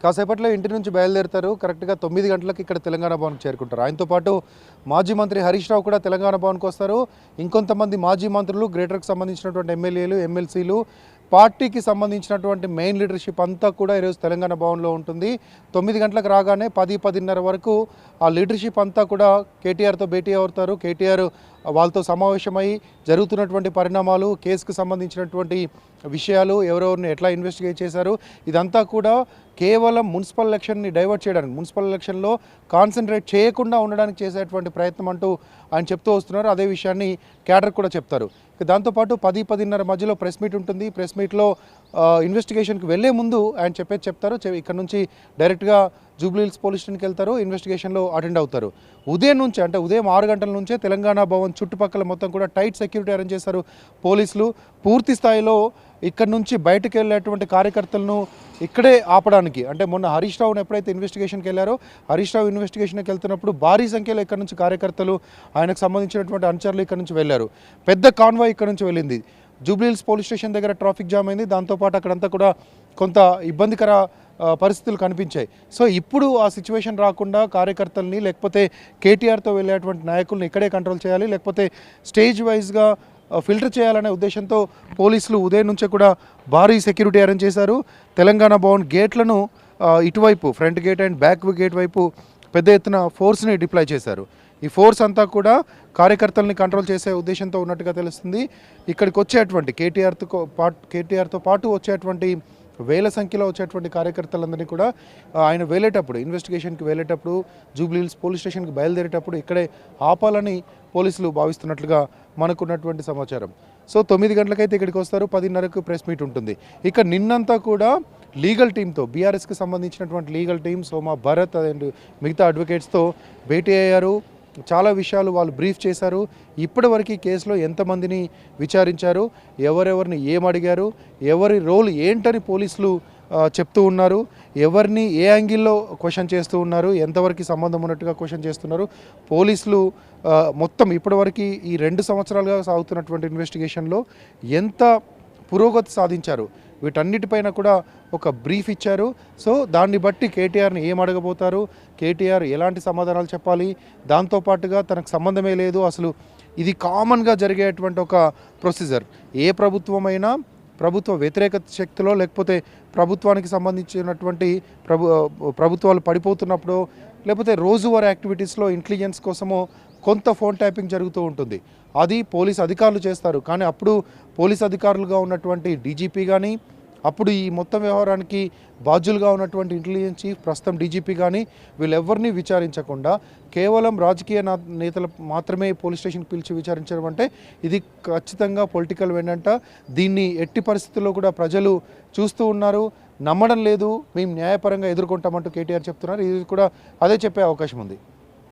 కాసేపట్లో ఇంటి నుంచి బయలుదేరుతారు. కరెక్ట్‌గా 9 గంటలకు ఇక్కడ తెలంగాణ భవన్‌కి చేరుకుంటారు. ఆయనతో పాటు మాజీ మంత్రి హరీష్ రావు కూడా తెలంగాణ భవన్‌కి వస్తారు. ఇంకొంతమంది మాజీ మంత్రులు, గ్రేటర్‌కి సంబంధించినటువంటి ఎమ్మెల్యేలు, ఎమ్మెల్సీలు, పార్టీకి సంబంధించినటువంటి మెయిన్ లీడర్‌షిప్ అంతా కూడా ఈరోజు తెలంగాణ భవన్‌లో ఉంటుంది. 9 గంటలకు రాగానే 10, 10:30 వరకు ఆ లీడర్‌షిప్ అంతా కూడా కేటీఆర్‌తో భేటీ అవుతారు. కేటీఆర్ వాళ్ళతో సమావేశమై జరుగుతున్నటువంటి పరిణామాలు, కేసుకు సంబంధించినటువంటి విషయాలు, ఎవరెవరిని ఎట్లా ఇన్వెస్టిగేట్ చేశారు, ఇదంతా కూడా కేవలం మున్సిపల్ ఎలక్షన్ని డైవర్ట్ చేయడానికి, మున్సిపల్ ఎలక్షన్లో కాన్సన్ట్రేట్ చేయకుండా ఉండడానికి చేసేటువంటి ప్రయత్నం అంటూ ఆయన చెప్తూ వస్తున్నారు. అదే విషయాన్ని క్యాడర్ కూడా చెప్తారు. దాంతోపాటు 10, 10:30 మధ్యలో ప్రెస్ మీట్ ఉంటుంది. ప్రెస్ మీట్లో ఇన్వెస్టిగేషన్కి వెళ్లే ముందు ఆయన చెప్తారు. ఇక్కడ నుంచి డైరెక్ట్గా జూబ్లీహిల్స్ పోలీస్ స్టేషన్కి వెళ్తారు. ఇన్వెస్టిగేషన్లో అటెండ్ అవుతారు. ఉదయం నుంచి, అంటే ఉదయం 6 గంటల నుంచే తెలంగాణ భవన్ చుట్టుపక్కల మొత్తం కూడా టైట్ సెక్యూరిటీ అరేంజ్ చేశారు పోలీసులు. పూర్తి స్థాయిలో ఇక్కడ నుంచి బయటకు వెళ్ళేటువంటి కార్యకర్తలను ఇక్కడే ఆపడానికి, అంటే మొన్న హరీష్ రావును ఎప్పుడైతే ఇన్వెస్టిగేషన్కి వెళ్ళారో, హరీష్ రావు ఇన్వెస్టిగేషన్కి వెళ్తున్నప్పుడు భారీ సంఖ్యలో ఇక్కడ నుంచి కార్యకర్తలు, ఆయనకు సంబంధించినటువంటి అనుచరులు ఇక్కడ నుంచి వెళ్ళారు. పెద్ద కాన్వాయ్ ఇక్కడ నుంచి వెళ్ళింది. జూబ్లీహిల్స్ పోలీస్ స్టేషన్ దగ్గర ట్రాఫిక్ జామ్ అయింది. దాంతోపాటు అక్కడంతా కూడా కొంత ఇబ్బందికర పరిస్థితులు కనిపించాయి. సో ఇప్పుడు ఆ సిచ్యువేషన్ రాకుండా కార్యకర్తల్ని, లేకపోతే కేటీఆర్తో వెళ్ళేటువంటి నాయకుల్ని ఇక్కడే కంట్రోల్ చేయాలి, లేకపోతే స్టేజ్ వైజ్గా ఫిల్టర్ చేయాలనే ఉద్దేశంతో పోలీసులు ఉదయం నుంచే కూడా భారీ సెక్యూరిటీ అరేంజ్ చేశారు. తెలంగాణ భవన్ గేట్లను ఇటువైపు front gate and back gate వైపు పెద్ద ఎత్తున ఫోర్స్ని డిప్లాయ్ చేశారు. ఈ ఫోర్స్ అంతా కూడా కార్యకర్తల్ని కంట్రోల్ చేసే ఉద్దేశంతో ఉన్నట్టుగా తెలుస్తుంది. ఇక్కడికి వచ్చేటువంటి కేటీఆర్తో పాటు వచ్చేటువంటి వేల సంఖ్యలో వచ్చేటువంటి కార్యకర్తలందరినీ కూడా ఆయన వెళ్ళేటప్పుడు, ఇన్వెస్టిగేషన్కి వెళ్ళేటప్పుడు, జూబ్లీహిల్స్ పోలీస్ స్టేషన్కి బయలుదేరేటప్పుడు ఇక్కడే ఆపాలని పోలీసులు భావిస్తున్నట్లుగా మనకున్నటువంటి సమాచారం. సో 9 గంటలకైతే ఇక్కడికి వస్తారు. 10:30కు ప్రెస్ మీట్ ఉంటుంది. ఇక నిన్నంతా కూడా లీగల్ టీంతో, బీఆర్ఎస్కి సంబంధించినటువంటి legal team, Soma Bharat and మిగతా అడ్వకేట్స్తో భేటీ అయ్యారు. చాలా విషయాలు వాళ్ళు బ్రీఫ్ చేశారు. ఇప్పటివరకు ఈ కేసులో ఎంతమందిని విచారించారు, ఎవరెవరిని ఏమడిగారు, ఎవరి రోల్ ఏంటని పోలీసులు చెప్తూ ఉన్నారు, ఎవరిని ఏ యాంగిల్లో క్వశ్చన్ చేస్తూ ఉన్నారు, ఎంతవరకు సంబంధం ఉన్నట్టుగా క్వశ్చన్ చేస్తున్నారు. పోలీసులు మొత్తం ఇప్పటివరకు ఈ 2 సంవత్సరాలుగా సాగుతున్నటువంటి ఇన్వెస్టిగేషన్లో ఎంత పురోగతి సాధించారు, వీటన్నిటిపైన కూడా ఒక బ్రీఫ్ ఇచ్చారు. సో దాన్ని బట్టి కేటీఆర్ని ఏం అడగబోతారు, కేటీఆర్ ఎలాంటి సమాధానాలు చెప్పాలి, దాంతోపాటుగా తనకు సంబంధమే లేదు, అసలు ఇది కామన్గా జరిగేటువంటి ఒక ప్రొసీజర్. ఏ ప్రభుత్వమైనా ప్రభుత్వ వ్యతిరేక శక్తిలో, లేకపోతే ప్రభుత్వానికి సంబంధించినటువంటి ప్రభుత్వాలు పడిపోతున్నప్పుడు, లేకపోతే రోజువారీ యాక్టివిటీస్లో ఇంటెలిజెన్స్ కోసమో కొంత ఫోన్ ట్యాపింగ్ జరుగుతూ ఉంటుంది. అది పోలీస్ అధికారులు చేస్తారు. కానీ అప్పుడు పోలీస్ అధికారులుగా ఉన్నటువంటి డీజీపీ కానీ, అప్పుడు ఈ మొత్తం వ్యవహారానికి బాధ్యులుగా ఉన్నటువంటి ఇంటెలిజెన్స్ చీఫ్, ప్రస్తుతం డీజీపీ కానీ, వీళ్ళెవ్వరినీ విచారించకుండా కేవలం రాజకీయ నేతలు మాత్రమే పోలీస్ స్టేషన్కి పిలిచి విచారించడం అంటే ఇది ఖచ్చితంగా పొలిటికల్ వెండంట. దీన్ని ఎట్టి పరిస్థితుల్లో కూడా ప్రజలు చూస్తూ ఉన్నారు, నమ్మడం లేదు. మేము న్యాయపరంగా ఎదుర్కొంటామంటూ కేటీఆర్ చెప్తున్నారు. ఇది కూడా అదే చెప్పే అవకాశం ఉంది.